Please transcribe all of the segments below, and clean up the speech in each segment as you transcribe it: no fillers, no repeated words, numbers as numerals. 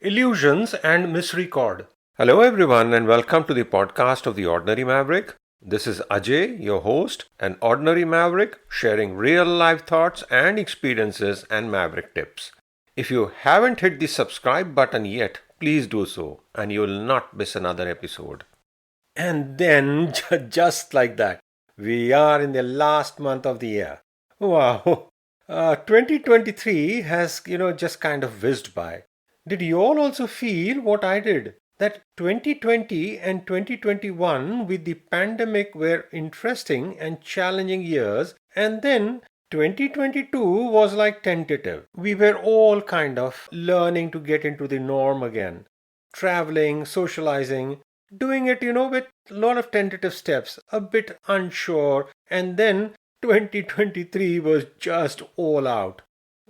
Illusions and Misericord. Hello, everyone, and welcome to the podcast of The Ordinary Maverick. This is Ajay, your host, an ordinary maverick sharing real life thoughts and experiences and maverick tips. If you haven't hit the subscribe button yet, please do so, and you will not miss another episode. And then, just like that, we are in the last month of the year. Wow, 2023 has, just kind of whizzed by. Did you all also feel what I did? That 2020 and 2021 with the pandemic were interesting and challenging years, and then 2022 was like tentative. We were all kind of learning to get into the norm again, traveling, socializing, doing it, with a lot of tentative steps, a bit unsure, and then 2023 was just all out.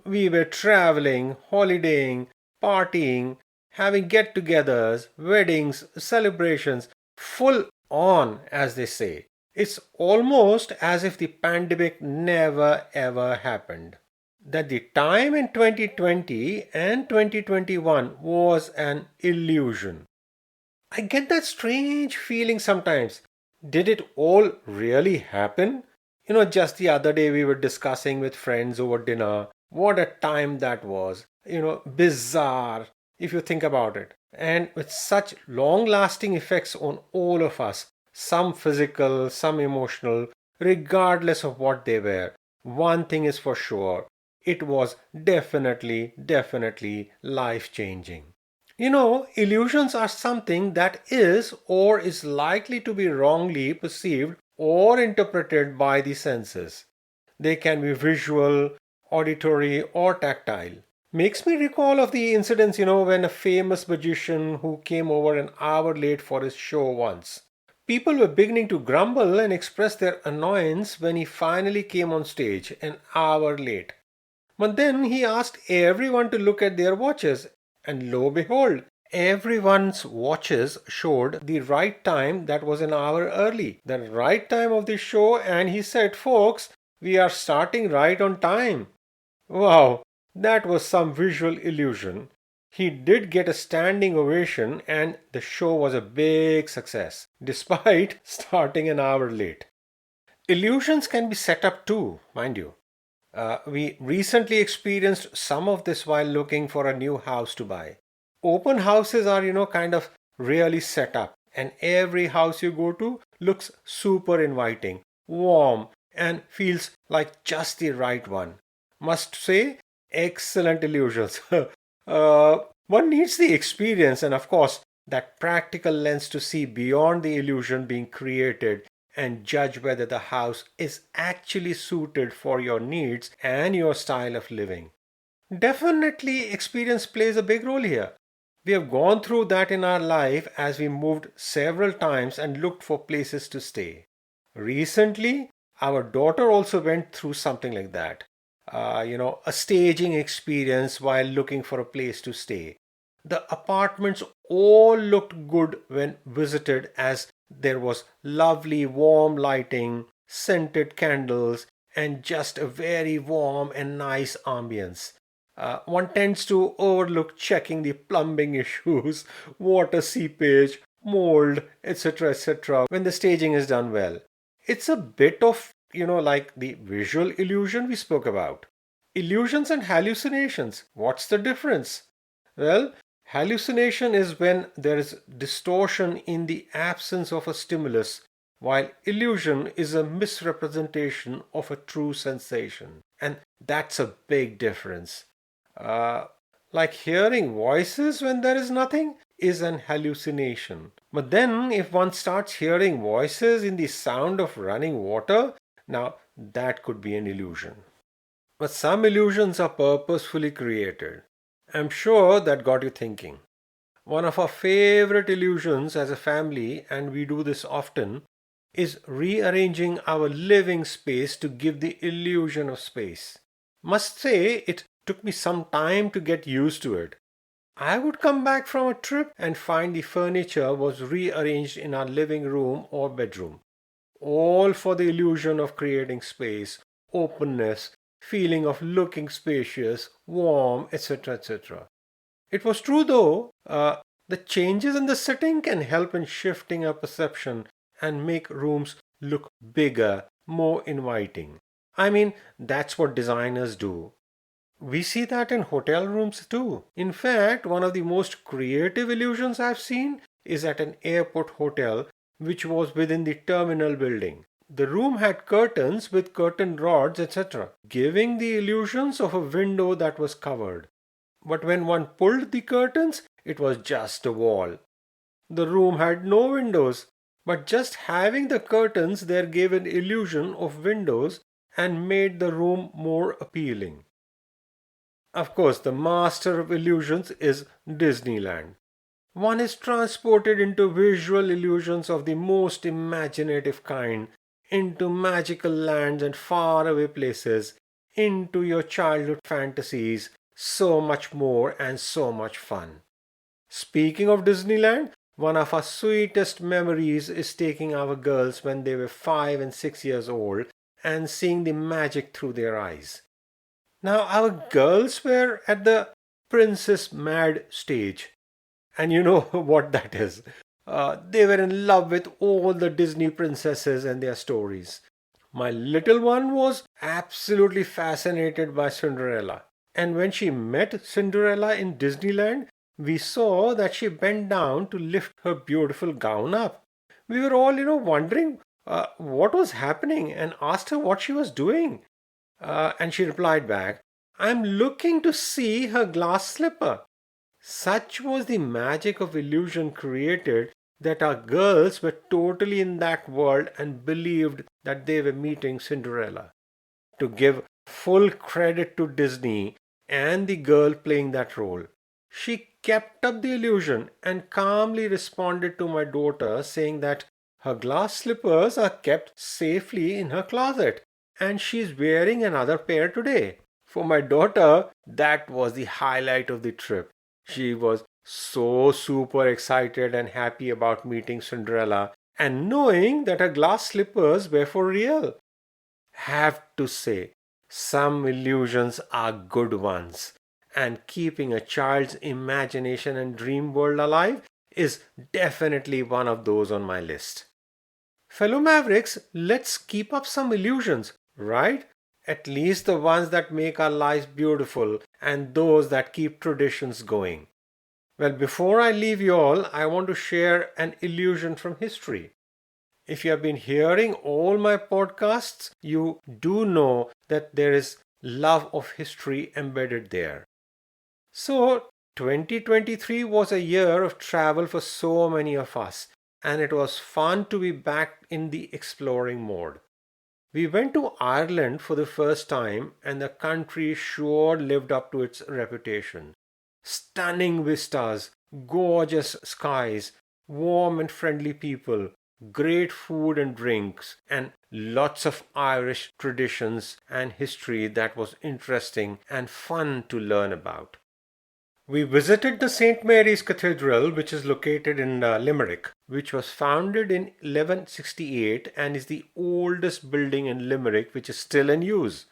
We were traveling, holidaying, partying, having get togethers, weddings, celebrations, full on, as they say. It's almost as if the pandemic never ever happened. That the time in 2020 and 2021 was an illusion. I get that strange feeling sometimes. Did it all really happen? Just the other day we were discussing with friends over dinner. What a time that was. Bizarre if you think about it. And with such long lasting effects on all of us, some physical, some emotional, regardless of what they were. One thing is for sure, it was definitely life changing. Illusions are something that is or is likely to be wrongly perceived or interpreted by the senses. They can be visual, auditory, or tactile. Makes me recall of the incidents, when a famous magician who came over an hour late for his show once. People were beginning to grumble and express their annoyance when he finally came on stage an hour late. But then he asked everyone to look at their watches, and lo behold, everyone's watches showed the right time that was an hour early, the right time of the show, and he said, "Folks, we are starting right on time." Wow, that was some visual illusion. He did get a standing ovation, and the show was a big success, despite starting an hour late. Illusions can be set up too, mind you. We recently experienced some of this while looking for a new house to buy. Open houses are, kind of really set up, and every house you go to looks super inviting, warm, and feels like just the right one. Must say, excellent illusions. One needs the experience and, of course, that practical lens to see beyond the illusion being created and judge whether the house is actually suited for your needs and your style of living. Definitely, experience plays a big role here. We have gone through that in our life as we moved several times and looked for places to stay. Recently, our daughter also went through something like that. A staging experience while looking for a place to stay. The apartments all looked good when visited, as there was lovely warm lighting, scented candles, and just a very warm and nice ambience. One tends to overlook checking the plumbing issues, water seepage, mold, etc., when the staging is done well. It's a bit of, like the visual illusion we spoke about. Illusions and hallucinations. What's the difference? Well, hallucination is when there is distortion in the absence of a stimulus, while illusion is a misrepresentation of a true sensation. And that's a big difference. Uh, like hearing voices when there is nothing is an hallucination. But then, if one starts hearing voices in the sound of running water, now that could be an illusion. But some illusions are purposefully created. I'm sure that got you thinking. One of our favorite illusions as a family, and we do this often, is rearranging our living space to give the illusion of space. Must say, it took me some time to get used to it. I would come back from a trip and find the furniture was rearranged in our living room or bedroom, all for the illusion of creating space, openness, feeling of looking spacious, warm, etc. It was true though, the changes in the setting can help in shifting our perception and make rooms look bigger, more inviting. I mean, that's what designers do. We see that in hotel rooms too. In fact, one of the most creative illusions I've seen is at an airport hotel which was within the terminal building. The room had curtains with curtain rods, etc., giving the illusions of a window that was covered. But when one pulled the curtains, it was just a wall. The room had no windows, but just having the curtains there gave an illusion of windows and made the room more appealing. Of course, the master of illusions is Disneyland. One is transported into visual illusions of the most imaginative kind, into magical lands and faraway places, into your childhood fantasies, so much more and so much fun. Speaking of Disneyland, one of our sweetest memories is taking our girls when they were 5 and 6 years old and seeing the magic through their eyes. Now, our girls were at the Princess Mad stage, and you know what that is. They were in love with all the Disney princesses and their stories. My little one was absolutely fascinated by Cinderella. And when she met Cinderella in Disneyland, we saw that she bent down to lift her beautiful gown up. We were all, wondering what was happening and asked her what she was doing. And she replied back, I'm looking to see her glass slipper. Such was the magic of illusion created that our girls were totally in that world and believed that they were meeting Cinderella. To give full credit to Disney and the girl playing that role, she kept up the illusion and calmly responded to my daughter saying that her glass slippers are kept safely in her closet and she's wearing another pair today. For my daughter, that was the highlight of the trip. She was so super excited and happy about meeting Cinderella and knowing that her glass slippers were for real. Have to say, some illusions are good ones, and keeping a child's imagination and dream world alive is definitely one of those on my list. Fellow Mavericks, let's keep up some illusions, right? At least the ones that make our lives beautiful and those that keep traditions going. Well, before I leave you all, I want to share an illusion from history. If you have been hearing all my podcasts, you do know that there is love of history embedded there. So, 2023 was a year of travel for so many of us, and it was fun to be back in the exploring mode. We went to Ireland for the first time, and the country sure lived up to its reputation. Stunning vistas, gorgeous skies, warm and friendly people, great food and drinks, and lots of Irish traditions and history that was interesting and fun to learn about. We visited the St. Mary's Cathedral, which is located in Limerick, which was founded in 1168 and is the oldest building in Limerick which is still in use.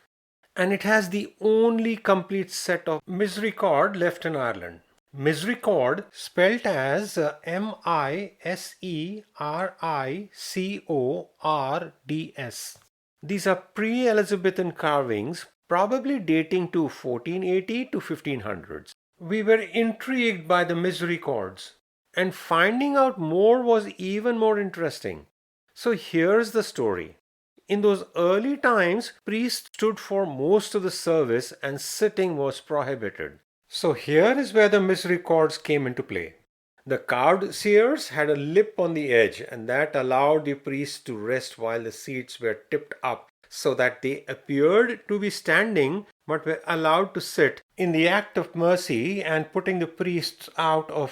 And it has the only complete set of Misericord left in Ireland. Misericord, spelt as Misericords. These are pre Elizabethan carvings, probably dating to 1480 to 1500s. We were intrigued by the Misericords, and finding out more was even more interesting. So here's the story. In those early times, priests stood for most of the service and sitting was prohibited. So here is where the Misericords came into play. The carved seers had a lip on the edge, and that allowed the priests to rest while the seats were tipped up so that they appeared to be standing but were allowed to sit in the act of mercy and putting the priests out of,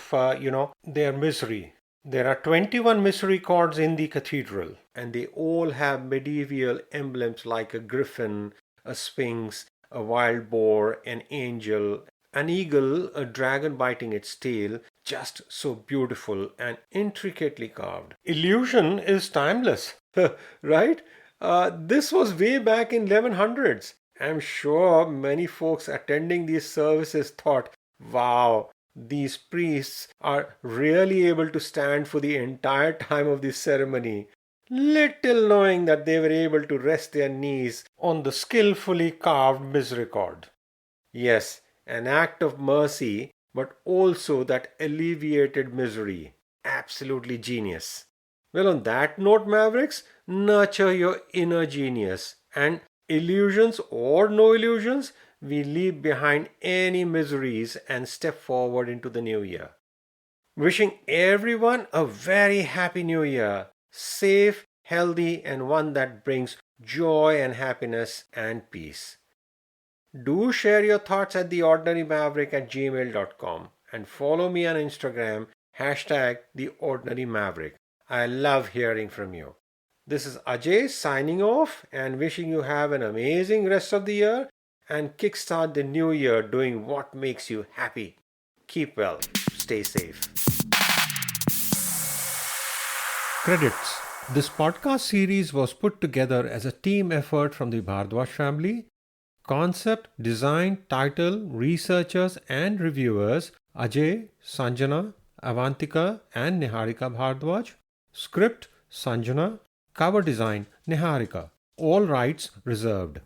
their misery. There are 21 misericords in the cathedral, and they all have medieval emblems like a griffin, a sphinx, a wild boar, an angel, an eagle, a dragon biting its tail, just so beautiful and intricately carved. Illusion is timeless, right? This was way back in 1100s. I'm sure many folks attending these services thought, wow, these priests are really able to stand for the entire time of this ceremony, little knowing that they were able to rest their knees on the skillfully carved misericord. Yes, an act of mercy, but also that alleviated misery. Absolutely genius. Well, on that note, Mavericks, nurture your inner genius. And illusions or no illusions, we leave behind any miseries and step forward into the new year. Wishing everyone a very happy new year, safe, healthy, and one that brings joy and happiness and peace. Do share your thoughts at theordinarymaverick@gmail.com and follow me on Instagram, hashtag theordinarymaverick. I love hearing from you. This is Ajay signing off and wishing you have an amazing rest of the year and kickstart the new year doing what makes you happy. Keep well, stay safe. Credits. This podcast series was put together as a team effort from the Bhardwaj family. Concept, design, title, researchers and reviewers Ajay, Sanjana, Avantika and Niharika Bhardwaj. Script, Sanjana. Cover design, Niharika. All rights reserved.